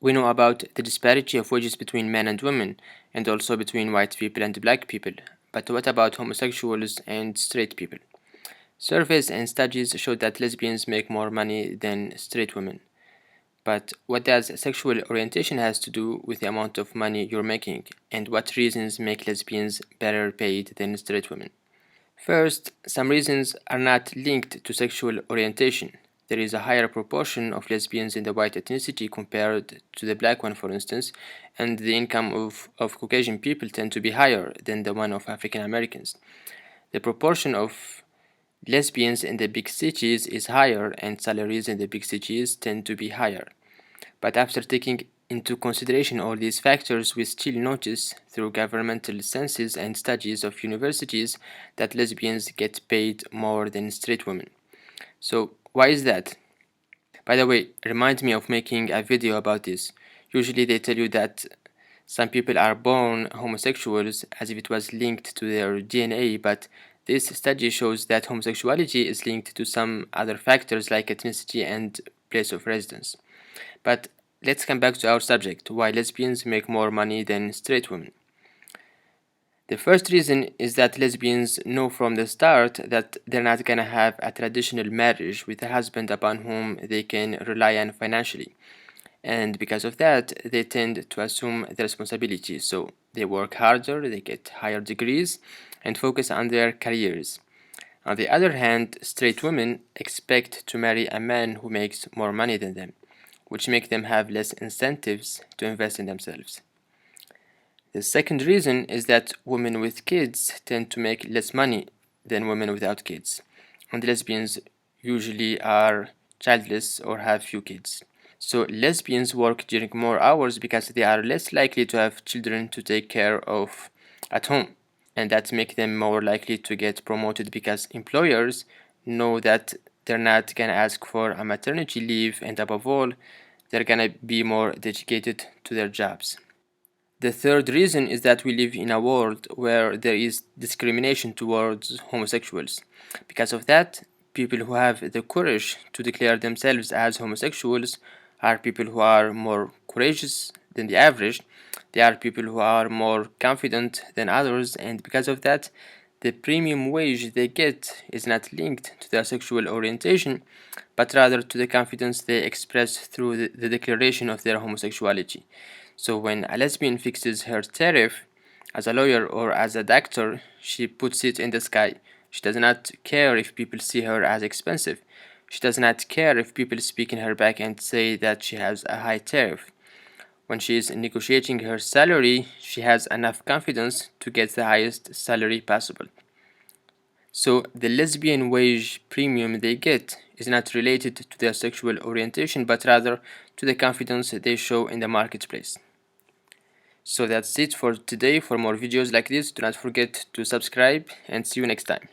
We know about the disparity of wages between men and women, and also between white people and black people. But what about homosexuals and straight people? Surveys and studies show that lesbians make more money than straight women. But what does sexual orientation has to do with the amount of money you're making, and what reasons make lesbians better paid than straight women? First, some reasons are not linked to sexual orientation. There is a higher proportion of lesbians in the white ethnicity compared to the black one, for instance, and the income of Caucasian people tend to be higher than the one of African Americans. The proportion of lesbians in the big cities is higher, and salaries in the big cities tend to be higher. But after taking into consideration all these factors, we still notice through governmental census and studies of universities that lesbians get paid more than straight women. So, why is that? By the way, remind me of making a video about this. Usually, they tell you that some people are born homosexuals as if it was linked to their DNA, but this study shows that homosexuality is linked to some other factors like ethnicity and place of residence. But let's come back to our subject, why lesbians make more money than straight women. The first reason is that lesbians know from the start that they're not gonna have a traditional marriage with a husband upon whom they can rely on financially. And because of that, they tend to assume the responsibility. So they work harder, they get higher degrees, and focus on their careers. On the other hand, straight women expect to marry a man who makes more money than them, which make them have less incentives to invest in themselves. The second reason is that women with kids tend to make less money than women without kids, and lesbians usually are childless or have few kids. So lesbians work during more hours because they are less likely to have children to take care of at home, and that make them more likely to get promoted because employers know that they're not gonna ask for a maternity leave, and above all, they're gonna be more dedicated to their jobs. The third reason is that we live in a world where there is discrimination towards homosexuals. Because of that, people who have the courage to declare themselves as homosexuals are people who are more courageous than the average. They are people who are more confident than others, and because of that, the premium wage they get is not linked to their sexual orientation, but rather to the confidence they express through the declaration of their homosexuality. So when a lesbian fixes her tariff as a lawyer or as a doctor, she puts it in the sky. She does not care if people see her as expensive. She does not care if people speak in her back and say that she has a high tariff. When she is negotiating her salary, she has enough confidence to get the highest salary possible. So the lesbian wage premium they get is not related to their sexual orientation, but rather to the confidence they show in the marketplace. So that's it for today. For more videos like this, do not forget to subscribe and see you next time.